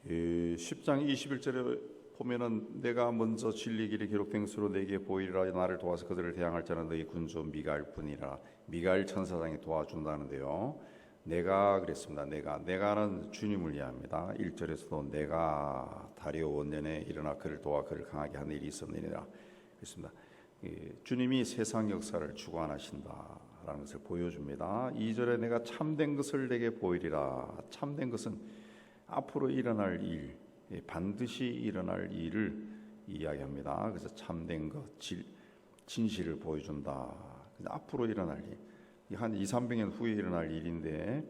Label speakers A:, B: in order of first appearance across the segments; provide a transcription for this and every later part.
A: 10장 21절에 보면은 내가 먼저 진리 길이 기록된 수로 내게 보이리라. 나를 도와서 그들을 대항할 자는 너희 군주 미가엘뿐이라. 미가엘 천사장이 도와준다는데요. 내가 그랬습니다. 내가는 주님을 이해합니다. 1절에서도 내가 다리오 원년에 일어나 그를 도와 그를 강하게 하는 일이 있었느니라 그랬습니다. 주님이 세상 역사를 주관하신다라는 것을 보여줍니다. 2절에 내가 참된 것을 내게 보이리라. 참된 것은 앞으로 일어날 일, 반드시 일어날 일을 이야기합니다. 그래서 참된 것, 진실을 보여준다. 앞으로 일어날 일, 한 200~300년 후에 일어날 일인데,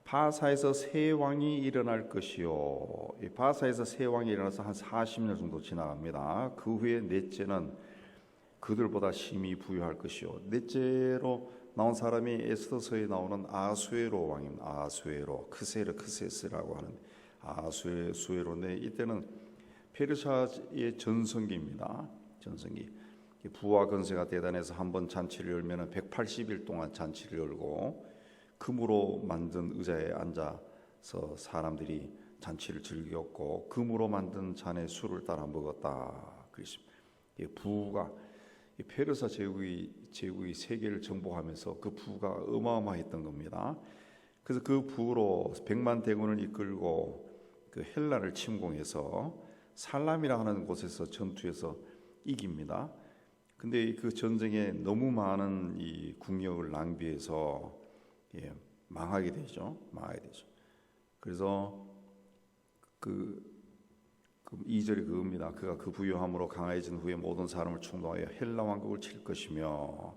A: 바사에서 새 왕이 일어날 것이요. 바사에서 새 왕이 일어나서 한 40년 정도 지나갑니다. 그 후에 넷째는 그들보다 심히 부유할 것이요. 넷째로 나온 사람이 에스더서에 나오는 아수에로 왕입니다. 아수에로, 크세스라고 하는 아수에로인데, 이때는 페르시아의 전성기입니다. 전성기. 부와 건세가 대단해서 한번 잔치를 열면 180일 동안 잔치를 열고 금으로 만든 의자에 앉아서 사람들이 잔치를 즐겼고 금으로 만든 잔에 술을 따라 먹었다. 그렇습니다. 부가 페르시아 제국이 세계를 정복하면서 그 부가 어마어마했던 겁니다. 그래서 그 부로 100만 대군을 이끌고 그 헬라를 침공해서 살람이라 하는 곳에서 전투에서 이깁니다. 근데 그 전쟁에 너무 많은 이 국력을 낭비해서 망하게 되죠. 그래서 그 2절이 그겁니다. 그가 그 부유함으로 강해진 후에 모든 사람을 충동하여 헬라 왕국을 칠 것이며,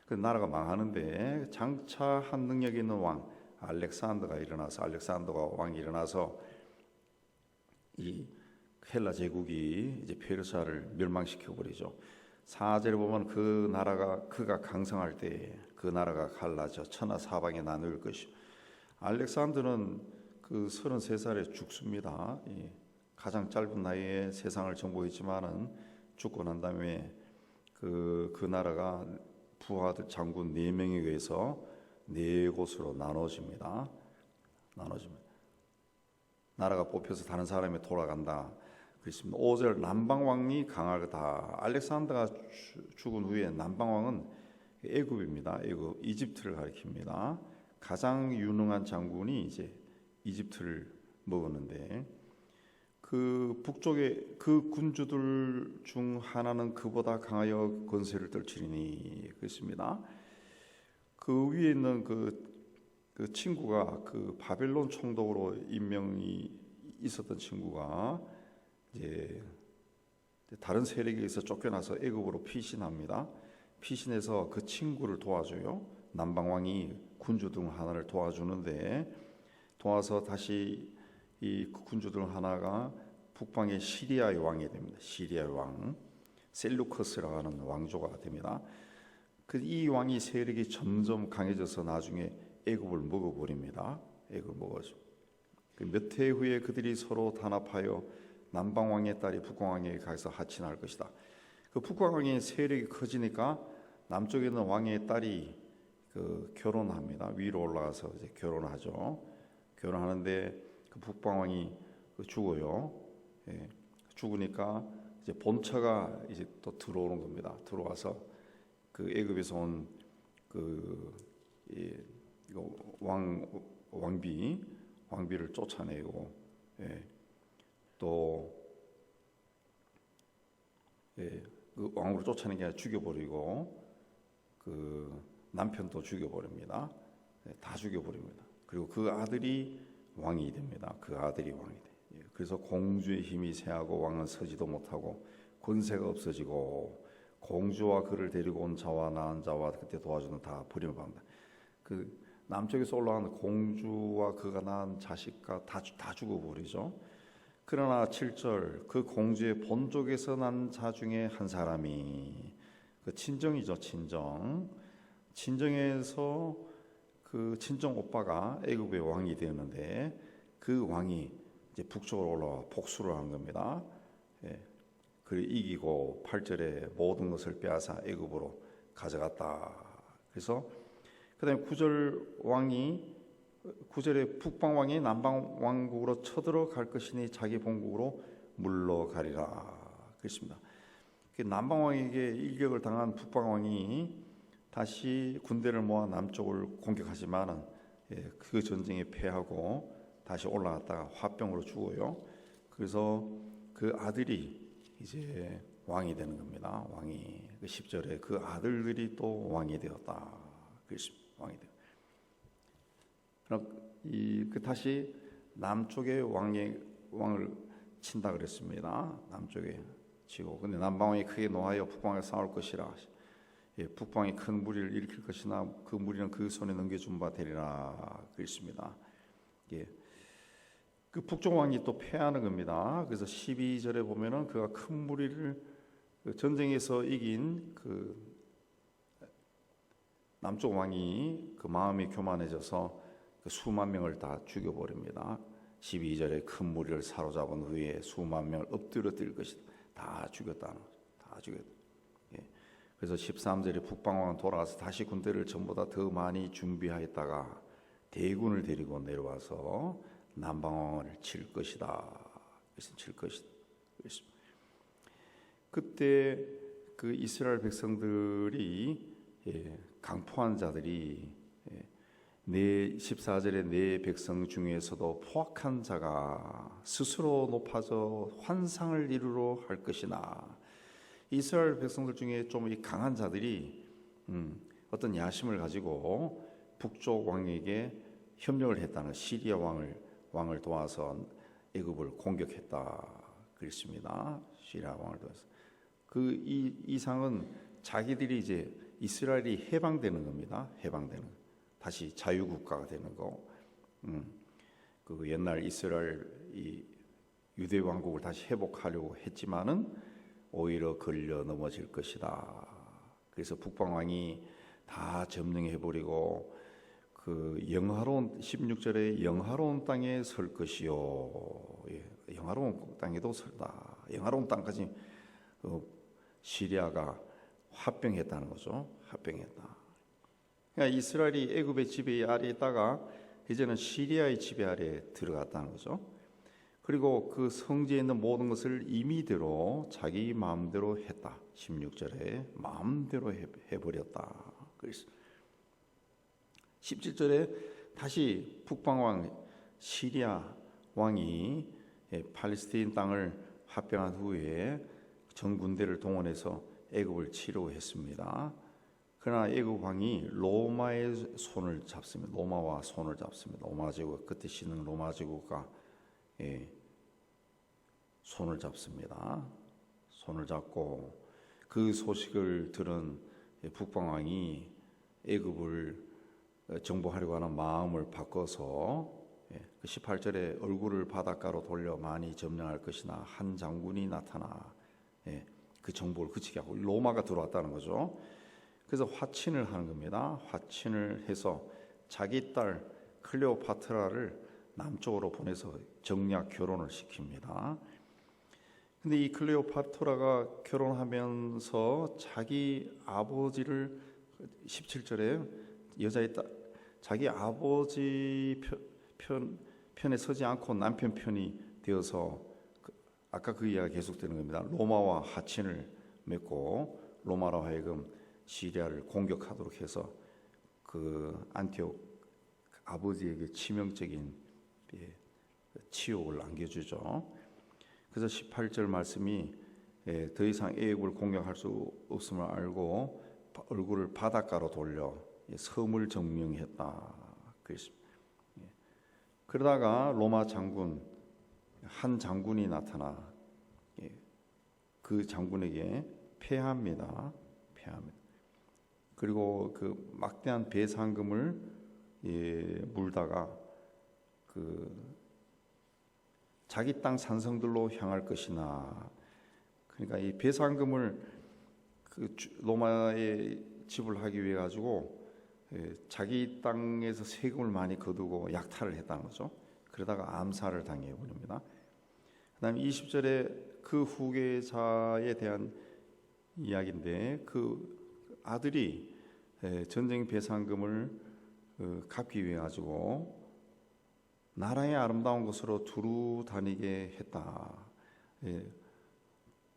A: 그 나라가 망하는데 장차 한 능력 있는 왕 알렉산더가 왕이 일어나서 이 헬라 제국이 이제 페르시아를 멸망시켜 버리죠. 4절에 보면 그 나라가 그가 강성할 때 그 나라가 갈라져 천하 사방에 나눌 것이. 알렉산더는 그 33살에 죽습니다. 가장 짧은 나이에 세상을 정복했지만은 죽고 난 다음에 그 나라가 부하들 장군 4명에 의해서 4곳으로 나눠집니다. 나라가 뽑혀서 다른 사람이 돌아간다. 그렇습니다. 5절 남방왕이 강하다. 알렉산더가 죽은 후에 남방왕은 애굽입니다. 이집트를 가리킵니다. 가장 유능한 장군이 이제 이집트를 먹었는데, 그 북쪽의 그 군주들 중 하나는 그보다 강하여 권세를 떨치리니 그렇습니다. 그 위에 있는 그 친구가 그 바벨론 총독으로 임명이 있었던 친구가 이제 다른 세력에 의해서 쫓겨나서 애굽으로 피신합니다. 피신해서 그 친구를 도와줘요. 남방왕이 군주 중 하나를 도와주는데, 도와서 다시 이 군주 중 하나가 북방의 시리아의 왕이 됩니다. 시리아의 왕 셀루커스라고 하는 왕조가 됩니다. 이 왕이 세력이 점점 강해져서 나중에 애굽을 먹어버립니다. 애굽을 먹어서 몇 해 후에 그들이 서로 단합하여 남방왕의 딸이 북방왕에게 가서 하친할 것이다. 그 북방왕의 세력이 커지니까 남쪽에 있는 왕의 딸이 결혼합니다. 위로 올라가서 이제 결혼하죠. 결혼하는데 그 북방왕이 죽어요. 죽으니까 이제 본처가 이제 또 들어오는 겁니다. 들어와서 그 애굽에서 온 왕비를 쫓아내고, 또 그 왕으로 쫓아낸 게 아니라 죽여버리고, 그 남편도 죽여버립니다. 다 죽여버립니다. 그리고 그 아들이 왕이 됩니다. 그래서 공주의 힘이 쇠하고 왕은 서지도 못하고 권세가 없어지고, 공주와 그를 데리고 온 자와 낳은 자와 그때 도와주는 다 버림을 받는다. 그 남쪽에서 올라간 공주와 그가 낳은 자식과 다 죽어버리죠. 그러나 7절 그 공주의 본족에서 난 자 중에 한 사람이, 그 친정이죠. 친정에서 그 친정 오빠가 애굽의 왕이 되었는데, 그 왕이 이제 북쪽으로 올라와 복수를 한 겁니다. 그를 이기고 8절에 모든 것을 빼앗아 애굽으로 가져갔다. 그래서 그다음에 9절 9절에 북방 왕이 남방 왕국으로 쳐들어갈 것이니 자기 본국으로 물러가리라 그랬습니다. 남방 왕에게 일격을 당한 북방 왕이 다시 군대를 모아 남쪽을 공격하지만은 그 전쟁에 패하고 다시 올라갔다가 화병으로 죽어요. 그래서 그 아들이 이제 왕이 되는 겁니다. 왕이 그 10절에 그 아들들이 또 왕이 되었다. 그랬습니다. 왕이 되었다. 그 다시 남쪽의 왕을 친다 그랬습니다. 남쪽에 치고 근데 남방왕이 크게 노하여 북방에 싸울 것이라. 북방이 큰 무리를 일으킬 것이나 그 무리는 그 손에 넘겨준 바 되리라 그랬습니다. 그 북쪽 왕이 또 패하는 겁니다. 그래서 12절에 보면은 그가 큰 무리를 전쟁에서 이긴 그 남쪽 왕이 그 마음이 교만해져서 그 수만 명을 다 죽여버립니다. 12절에 큰 무리를 사로잡은 후에 수만 명을 엎드려뜨릴 것이다. 다 죽였다는 거죠. 다 죽였다. 그래서 13절에 북방왕은 돌아와서 다시 군대를 전보다 더 많이 준비하였다가 대군을 데리고 내려와서 남방왕을 칠 것이다. 그래서 칠 것이다. 그때 그 이스라엘 백성들이 강포한 자들이 14절에 내 백성 중에서도 포악한 자가 스스로 높아져 환상을 이루려 할 것이나 이스라엘 백성들 중에 좀 강한 자들이 어떤 야심을 가지고 북쪽 왕에게 협력을 했다는 시리아 왕을 도와서 애굽을 공격했다 그랬습니다. 시리아 왕을 도와서 그 이상은 자기들이 이제 이스라엘이 해방되는 겁니다. 해방되는 다시 자유국가가 되는 거. 그 옛날 이스라엘 유대 왕국을 다시 회복하려고 했지만은 오히려 걸려 넘어질 것이다. 그래서 북방 왕이 다 점령해 버리고 그 영화로운 16절에 영화로운 땅에 설 것이요. 영화로운 땅에도 설다. 영화로운 땅까지 시리아가 합병했다는 거죠. 합병했다. 그러니까 이스라엘이 애굽의 지배 아래에 있다가 이제는 시리아의 지배 아래에 들어갔다는 거죠. 그리고 그 성지에 있는 모든 것을 임의대로 자기 마음대로 했다. 16절에 마음대로 해버렸다. 그래서 17절에 다시 북방왕 시리아 왕이 팔레스타인 땅을 합병한 후에 전 군대를 동원해서 애굽을 치려고 했습니다. 그러나 애굽 왕이 로마의 손을 잡습니다. 로마와 손을 잡습니다. 로마 제국 그때 씨는 로마 제국과 손을 잡습니다. 손을 잡고 그 소식을 들은 북방 왕이 애굽을 정복하려고 하는 마음을 바꿔서 18절에 얼굴을 바닷가로 돌려 많이 점령할 것이나 한 장군이 나타나 그 정복을 그치게 하고 로마가 들어왔다는 거죠. 그래서 화친을 하는 겁니다. 화친을 해서 자기 딸 클레오파트라를 남쪽으로 보내서 정략 결혼을 시킵니다. 근데 이 클레오파트라가 결혼하면서 자기 아버지를 17절에 여자의 딸 자기 아버지 편에 서지 않고 남편 편이 되어서 아까 그 이야기가 계속되는 겁니다. 로마와 하친을 맺고 로마로 하여금 시리아를 공격하도록 해서 그 안티옥 아버지에게 치명적인 치욕을 안겨주죠. 그래서 18절 말씀이 더 이상 애굽을 공격할 수 없음을 알고 얼굴을 바닷가로 돌려 섬을 점령했다. 그랬습니다. 그러다가 로마 장군 한 장군이 나타나 그 장군에게 패합니다. 그리고 그 막대한 배상금을 물다가 그 자기 땅 산성들로 향할 것이나 그러니까 이 배상금을 그 로마에 지불하기 위해 가지고 자기 땅에서 세금을 많이 거두고 약탈을 했다는 거죠. 그러다가 암살을 당해 버립니다. 그다음에 20절에 그 후계자에 대한 이야기인데 그 아들이 전쟁 배상금을 갚기 위해 가지고 나라의 아름다운 곳으로 두루 다니게 했다. 예,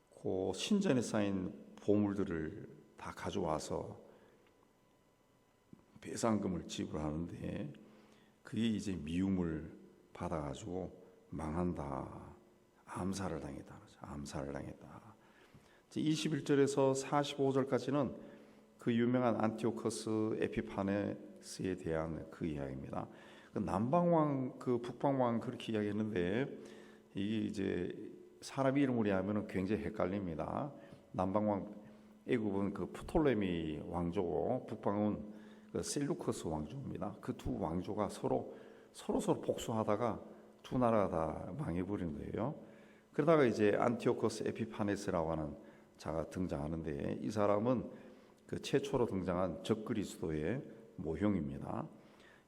A: 그 신전에 쌓인 보물들을 다 가져와서 배상금을 지불하는데 그게 이제 미움을 받아가지고 망한다. 암살을 당했다. 암살을 당했다. 21절에서 45절까지는 그 유명한 안티오커스 에피파네스에 대한 그 이야기입니다. 그 남방왕, 그 북방왕 그렇게 이야기했는데 이게 이제 사람 이름으로 하면은 굉장히 헷갈립니다. 남방왕 애굽은 그 프톨레미 왕조고 북방은 그 셀루커스 왕조입니다. 그 두 왕조가 서로 복수하다가 두 나라가 다 망해버린 거예요. 그러다가 이제 안티오코스 에피파네스라고 하는 자가 등장하는데 이 사람은 그 최초로 등장한 적그리스도의 모형입니다.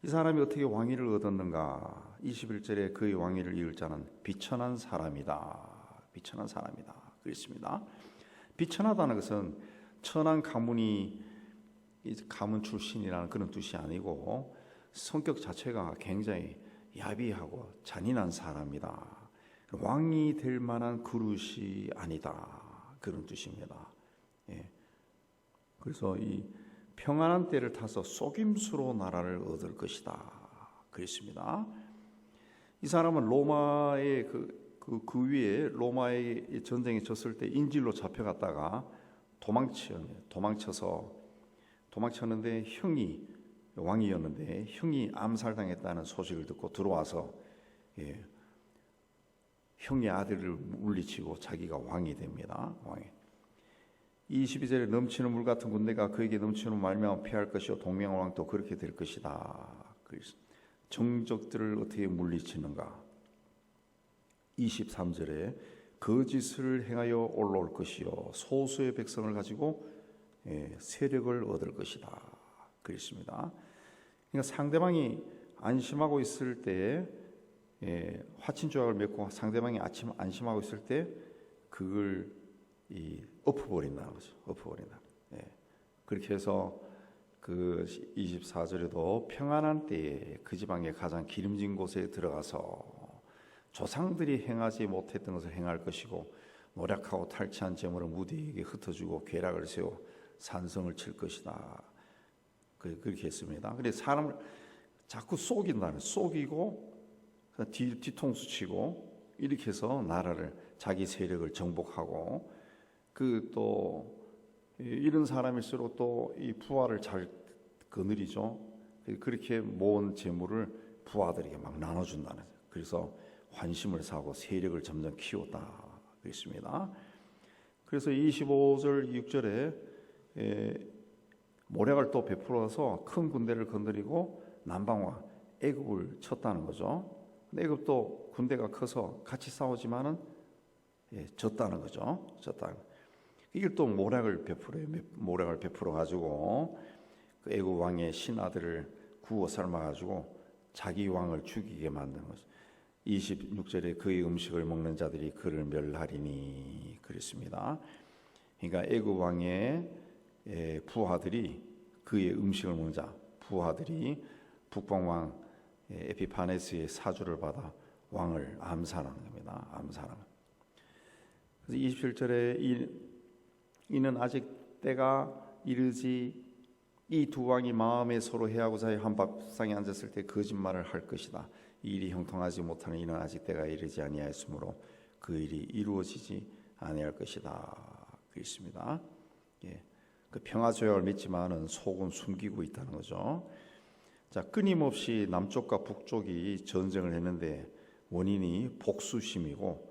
A: 이 사람이 어떻게 왕위를 얻었는가? 21절에 그의 왕위를 이을 자는 비천한 사람이다. 비천한 사람이다. 그렇습니다. 비천하다는 것은 천한 가문이 가문 출신이라는 그런 뜻이 아니고 성격 자체가 굉장히 야비하고 잔인한 사람이다. 왕이 될 만한 그릇이 아니다. 그런 뜻입니다. 예. 그래서 이 평안한 때를 타서 속임수로 나라를 얻을 것이다. 그랬습니다. 이 사람은 로마의 그 위에 로마의 전쟁에 졌을 때 인질로 잡혀갔다가 도망쳤는데 형이 왕이었는데 형이 암살당했다는 소식을 듣고 들어와서 형의 아들을 물리치고 자기가 왕이 됩니다. 왕이. 22절에 넘치는 물 같은 군대가 그에게 넘치는 말미암아 피할 것이요 동명왕도 그렇게 될 것이다. 정적들을 어떻게 물리치는가? 23절에 거짓을 행하여 올라올 것이요 소수의 백성을 가지고 세력을 얻을 것이다. 그랬습니다. 그러니까 상대방이 안심하고 있을 때 화친 조약을 맺고 상대방이 안심하고 있을 때 그걸 엎어버린다는 거죠. 엎어버린다. 그렇게 해서 그 24절에도 평안한 때에 그 지방의 가장 기름진 곳에 들어가서 조상들이 행하지 못했던 것을 행할 것이고 노력하고 탈취한 재물을 무디에게 흩어주고 괴락을 세워 산성을 칠 것이다. 그렇게 했습니다. 그런데 사람을 자꾸 속이고 뒤통수 치고 이렇게 해서 나라를 자기 세력을 정복하고 그 또 이런 사람일수록 또 이 부하를 잘 거느리죠. 그렇게 모은 재물을 부하들에게 막 나눠준다는 거예요. 그래서 환심을 사고 세력을 점점 키웠다 그랬습니다. 그래서 25절 6절에 모략을 또 베풀어서 큰 군대를 건드리고 남방왕 애굽을 쳤다는 거죠. 애굽도 군대가 커서 같이 싸우지만은 졌다는 거죠. 졌다. 이걸 또 모략을 베풀어 가지고 그 애굽 왕의 신하들을 구워 삶아 가지고 자기 왕을 죽이게 만드는 거죠. 26절에 그의 음식을 먹는 자들이 그를 멸하리니 그랬습니다. 그러니까 애굽 왕의 부하들이 그의 음식을 먹는 자 부하들이 북방 왕 에피파네스의 사주를 받아 왕을 암살하는 겁니다. 암살하는. 그래서 27절에 이는 아직 때가 이르지 이 두 왕이 마음에 서로 해하고자 한 밥상에 앉았을 때 거짓말을 할 것이다. 이 일이 형통하지 못하는 이는 아직 때가 이르지 아니하였으므로 그 일이 이루어지지 아니할 것이다. 그렇습니다. 그 평화 조약을 맺지만은 속은 숨기고 있다는 거죠. 자, 끊임없이 남쪽과 북쪽이 전쟁을 했는데 원인이 복수심이고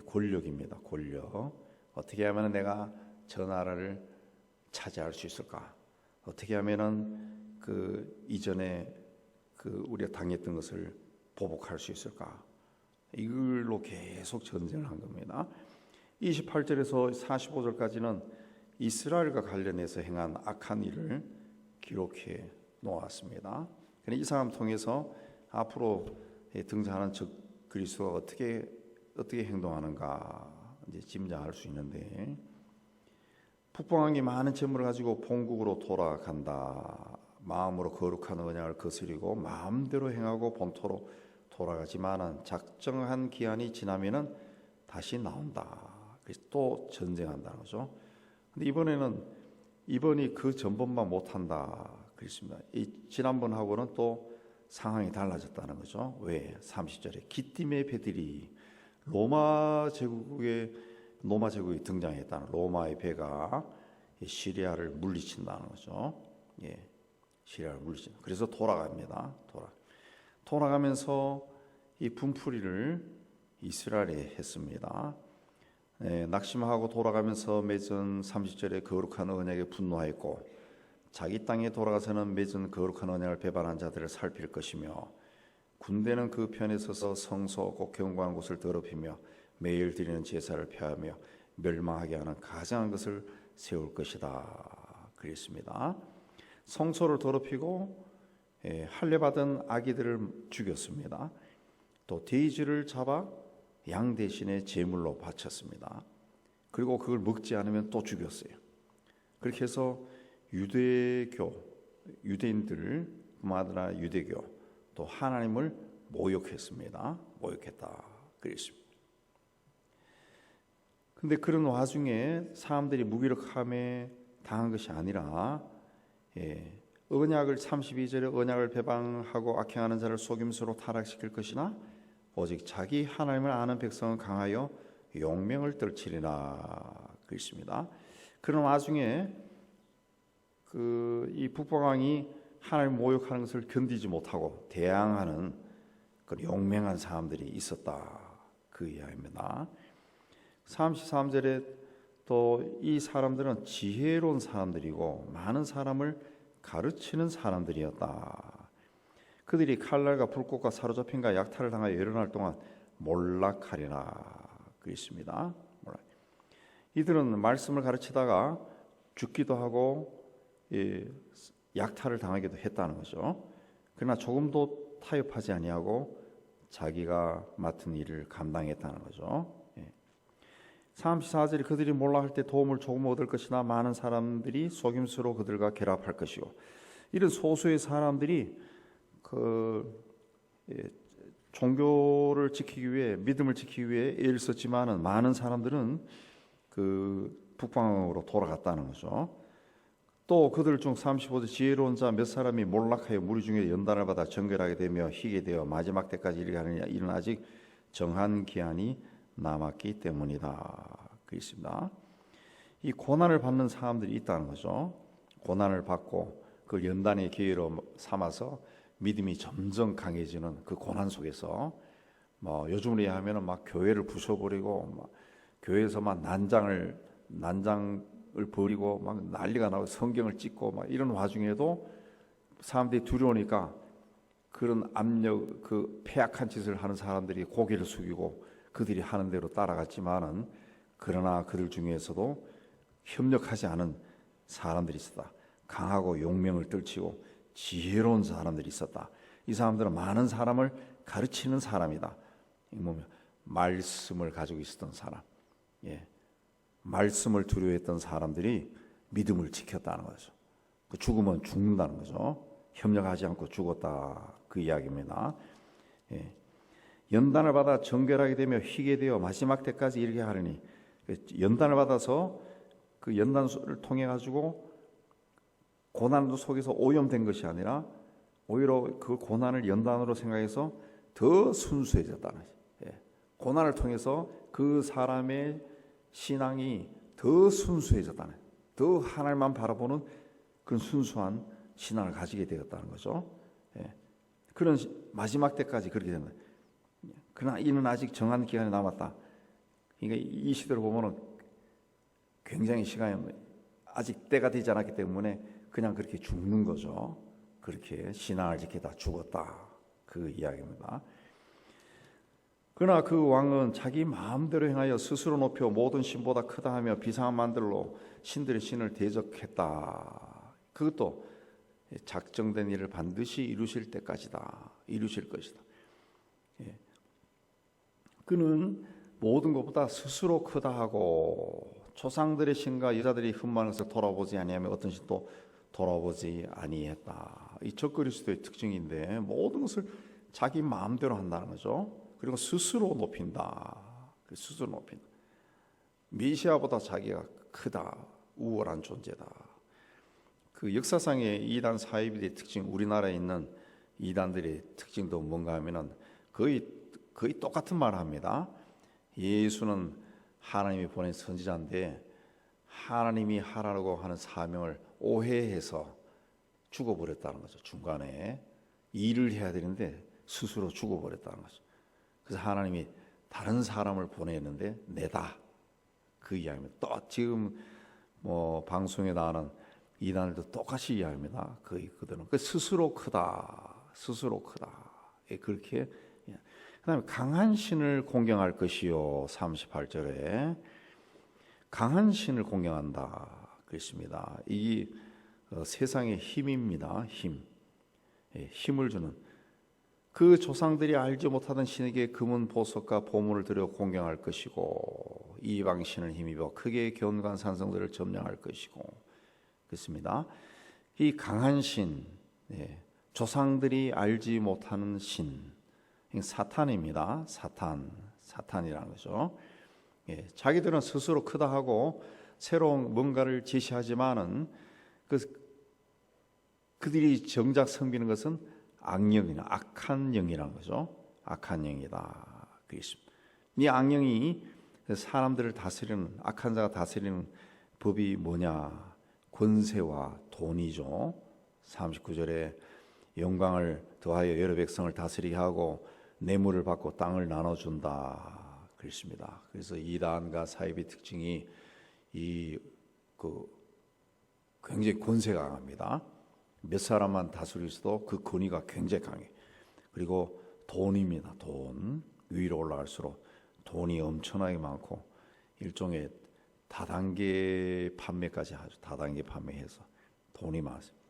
A: 권력입니다. 권력. 어떻게 하면 내가 저 나라를 차지할 수 있을까? 어떻게 하면은 그 이전에 그 우리가 당했던 것을 보복할 수 있을까? 이걸로 계속 전쟁을 한 겁니다. 28절에서 45절까지는 이스라엘과 관련해서 행한 악한 일을 기록해 놓았습니다. 이 사람 통해서 앞으로 등장하는 적 그리스도가 어떻게 행동하는가 이제 짐작할 수 있는데 북방왕이 많은 재물을 가지고 본국으로 돌아간다. 마음으로 거룩한 언약을 거스리고 마음대로 행하고 본토로 돌아가지만은 작정한 기한이 지나면은 다시 나온다. 그래서 또 전쟁한다는 거죠. 근데 이번이 그 전번만 못한다 그랬습니다. 이 지난번하고는 또 상황이 달라졌다는 거죠. 왜? 30절에 기띔의 배들이 로마 제국이 등장했다는, 로마의 배가 시리아를 물리친다는 거죠. 예, 시리아를 물리친다. 그래서 돌아갑니다. 돌아가면서 이 분풀이를 이스라엘에 했습니다. 낙심하고 돌아가면서 맺은 30절에 거룩한 언약에 분노하였고 자기 땅에 돌아가서는 맺은 거룩한 언약을 배반한 자들을 살필 것이며 군대는 그 편에 서서 성소 곧 경고한 곳을 더럽히며 매일 드리는 제사를 폐하며 멸망하게 하는 가증한 것을 세울 것이다 그랬습니다. 성소를 더럽히고 할례받은 아기들을 죽였습니다. 또 돼지를 잡아 양 대신에 제물로 바쳤습니다. 그리고 그걸 먹지 않으면 또 죽였어요. 그렇게 해서 유대인들뿐만 아니라 유대교 또 하나님을 모욕했습니다. 모욕했다 그랬습니다. 근데 그런 와중에 사람들이 무기력함에 당한 것이 아니라 언약을 32절에 언약을 배반하고 악행하는 자를 속임수로 타락시킬 것이나 오직 자기 하나님을 아는 백성은 강하여 용명을 떨치리라 그랬습니다. 그런 와중에 이 북방왕이 하나님 모욕하는 것을 견디지 못하고 대항하는 그 용맹한 사람들이 있었다 그 이야기입니다. 33절에 또 이 사람들은 지혜로운 사람들이고 많은 사람을 가르치는 사람들이었다. 그들이 칼날과 불꽃과 사로잡힌과 약탈을 당하여 여러 날 동안 몰락하리라 그랬습니다. 이들은 말씀을 가르치다가 죽기도 하고 약탈을 당하기도 했다는 거죠. 그러나 조금도 타협하지 아니하고 자기가 맡은 일을 감당했다는 거죠. 34절에 그들이 몰락할 때 도움을 조금 얻을 것이나 많은 사람들이 속임수로 그들과 결합할 것이고, 이런 소수의 사람들이 종교를 지키기 위해, 믿음을 지키기 위해 애를 썼지만은 많은 사람들은 북방으로 돌아갔다는 거죠. 또 그들 중 35절 지혜로운 자 몇 사람이 몰락하여 무리 중에 연단을 받아 정결하게 되며 희게 되어 마지막 때까지 이르게 하느냐. 이는 아직 정한 기한이 남았기 때문이다. 그렇습니다. 이 고난을 받는 사람들이 있다는 거죠. 고난을 받고 그 연단의 기회로 삼아서 믿음이 점점 강해지는 그 고난 속에서 요즘으로 얘기하면 막 교회를 부숴버리고 막 교회에서 막 난장을 버리고 막 난리가 나고 성경을 찢고 막 이런 와중에도 사람들이 두려우니까 그런 압력, 그 패악한 짓을 하는 사람들이 고개를 숙이고 그들이 하는 대로 따라갔지만은, 그러나 그들 중에서도 협력하지 않은 사람들이 있었다. 강하고 용명을 떨치고 지혜로운 사람들이 있었다. 이 사람들은 많은 사람을 가르치는 사람이다. 말씀을 가지고 있었던 사람, 말씀을 두려워했던 사람들이 믿음을 지켰다는 거죠. 그 죽으면 죽는다는 거죠. 협력하지 않고 죽었다 그 이야기입니다. 연단을 받아 정결하게 되며 희게 되어 마지막 때까지 이르게 하려니, 연단을 받아서 그 연단을 통해 가지고 고난 속에서 오염된 것이 아니라 오히려 그 고난을 연단으로 생각해서 더 순수해졌다는 거죠. 고난을 통해서 그 사람의 신앙이 더 순수해졌다는, 더 하나님만 바라보는 그런 순수한 신앙을 가지게 되었다는 거죠. 그런 마지막 때까지 그렇게 된다. 그러나 이는 아직 정한 기간이 남았다. 그러니까 이 시대를 보면은 굉장히 시간이 아직 때가 되지 않았기 때문에 그냥 그렇게 죽는 거죠. 그렇게 신앙을 지키다 죽었다 그 이야기입니다. 그러나 그 왕은 자기 마음대로 행하여 스스로 높여 모든 신보다 크다 하며 비상한 만들로 신들의 신을 대적했다. 그것도 작정된 일을 반드시 이루실 때까지다. 이루실 것이다. 그는 모든 것보다 스스로 크다 하고 조상들의 신과 여자들이 흠많은 것을 돌아보지 아니하며 어떤 신도 돌아보지 아니했다. 이 적그리스도의 특징인데 모든 것을 자기 마음대로 한다는 거죠. 그리고 스스로 높인다. 스스로 높인다. 메시아보다 자기가 크다, 우월한 존재다. 그 역사상의 이단 사이비의 특징, 우리나라에 있는 이단들의 특징도 뭔가 하면은 거의 똑같은 말을 합니다. 예수는 하나님이 보낸 선지자인데 하나님이 하라고 하는 사명을 오해해서 죽어버렸다는 거죠. 중간에 일을 해야 되는데 스스로 죽어버렸다는 거죠. 그래서 하나님이 다른 사람을 보냈는데 내다, 그 이야기입니다. 또 지금 뭐 방송에 나가는 이단들도 똑같이 이야기합니다. 그들은 스스로 크다, 스스로 크다. 그렇게. 그다음에 강한 신을 공경할 것이요. 38절에 강한 신을 공경한다 그랬습니다. 이 세상의 힘입니다. 힘을 주는 그 조상들이 알지 못하던 신에게 금은 보석과 보물을 들여 공경할 것이고 이방 신을 힘입어 크게 견고한 산성들을 점령할 것이고 그렇습니다. 이 강한 신, 조상들이 알지 못하는 신, 사탄입니다. 사탄이라는 거죠. 자기들은 스스로 크다 하고 새로운 뭔가를 제시하지만은 그들이 정작 섬기는 것은 악령이나 악한 영이라는 거죠. 악한 영이다. 이 악령이 사람들을 다스리는, 악한 자가 다스리는 법이 뭐냐? 권세와 돈이죠. 39절에 영광을 더하여 여러 백성을 다스리게 하고 뇌물을 받고 땅을 나눠준다 그랬습니다. 그래서 이단과 사이비 특징이 굉장히 권세가 강합니다. 몇 사람만 다스릴 수도 그 권위가 굉장히 강해. 그리고 돈입니다. 돈 위로 올라갈수록 돈이 엄청나게 많고 일종의 다단계 판매까지 하죠. 다단계 판매해서 돈이 많습니다.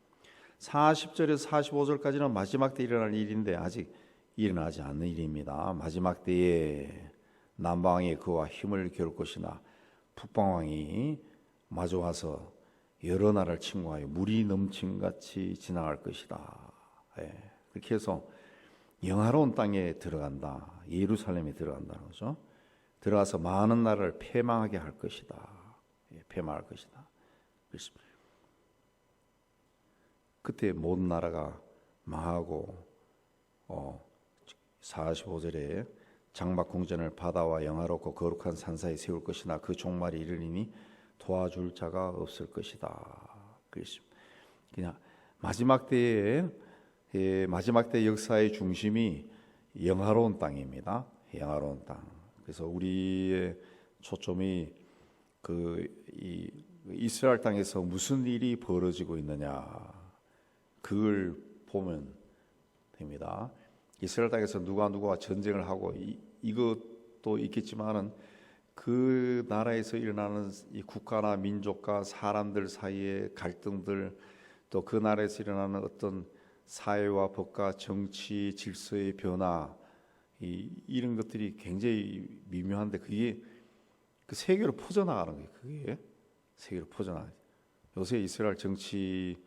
A: 40절에서 45절까지는 마지막 때 일어날 일인데 아직 일어나지 않는 일입니다. 마지막 때에 남방왕이 그와 힘을 겨룰 것이나 북방왕이 마주 와서 여러 나라를 침공하여 물이 넘침같이 지나갈 것이다. 그렇게 해서 영화로운 땅에 들어간다. 예루살렘에 들어간다는 거죠. 들어가서 많은 나라를 패망하게 할 것이다. 패망할 것이다. 그렇습니다. 그때 모든 나라가 망하고 45절에 장막 궁전을 바다와 영화롭고 거룩한 산 사이에 세울 것이나 그 종말이 이르리니 도와줄 자가 없을 것이다. 그렇습니다. 그냥 마지막 때의 역사의 중심이 영화로운 땅입니다. 영화로운 땅. 그래서 우리의 초점이 이 이스라엘 땅에서 무슨 일이 벌어지고 있느냐 그걸 보면 됩니다. 이스라엘 땅에서 누가 전쟁을 하고 이것도 있겠지만은 그 나라에서 일어나는 이 국가나 민족과 사람들 사이의 갈등들, 또 그 나라에서 일어나는 어떤 사회와 법과 정치 질서의 변화, 이런 것들이 굉장히 미묘한데 그게 그 세계로 퍼져나가는 거예요. 그게 세계로 퍼져나가요. 요새 이스라엘 정치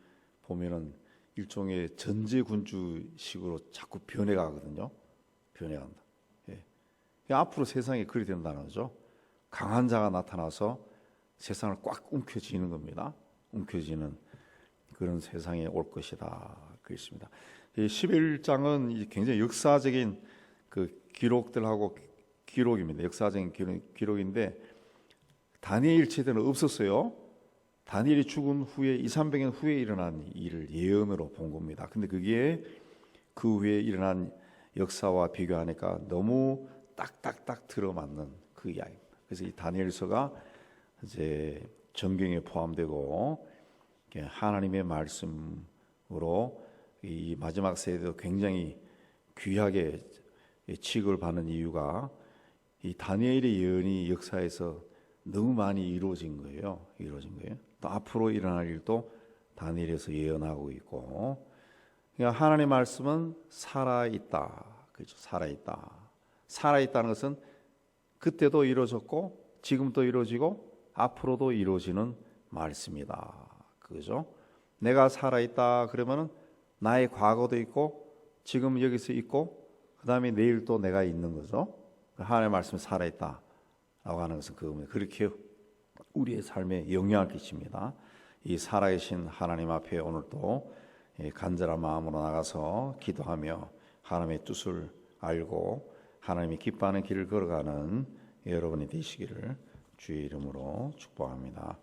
A: 보면은 일종의 전제군주식으로 자꾸 변해가거든요. 변해간다. 앞으로 세상이 그리 된다는 거죠. 강한 자가 나타나서 세상을 꽉 움켜쥐는 겁니다. 움켜쥐는 그런 세상에 올 것이다. 그렇습니다. 11장은 굉장히 역사적인 그 기록들하고 기록입니다. 역사적인 기록인데 다니엘 시대는 없었어요. 다니엘이 죽은 후에 200~300년 후에 일어난 일을 예언으로 본 겁니다. 근데 그게 그 후에 일어난 역사와 비교하니까 너무 딱딱딱 들어맞는 그 이야기입니다. 그래서 이 다니엘서가 이제 전경에 포함되고 하나님의 말씀으로 이 마지막 세대도 굉장히 귀하게 취급을 받는 이유가 이 다니엘의 예언이 역사에서 너무 많이 이루어진 거예요. 또 앞으로 일어날 일도 다니엘에서 예언하고 있고, 그러니까 하나님의 말씀은 살아있다. 그렇죠? 살아있다는 것은 그때도 이루어졌고 지금도 이루어지고 앞으로도 이루어지는 말씀이다. 그죠? 내가 살아있다 그러면은 나의 과거도 있고 지금 여기서 있고 그 다음에 내일 또 내가 있는 거죠. 하나님의 말씀이 살아있다 라고 하는 것은 그렇게 우리의 삶에 영향을 끼칩니다. 이 살아계신 하나님 앞에 오늘도 간절한 마음으로 나가서 기도하며 하나님의 뜻을 알고 하나님이 기뻐하는 길을 걸어가는 여러분이 되시기를 주의 이름으로 축복합니다.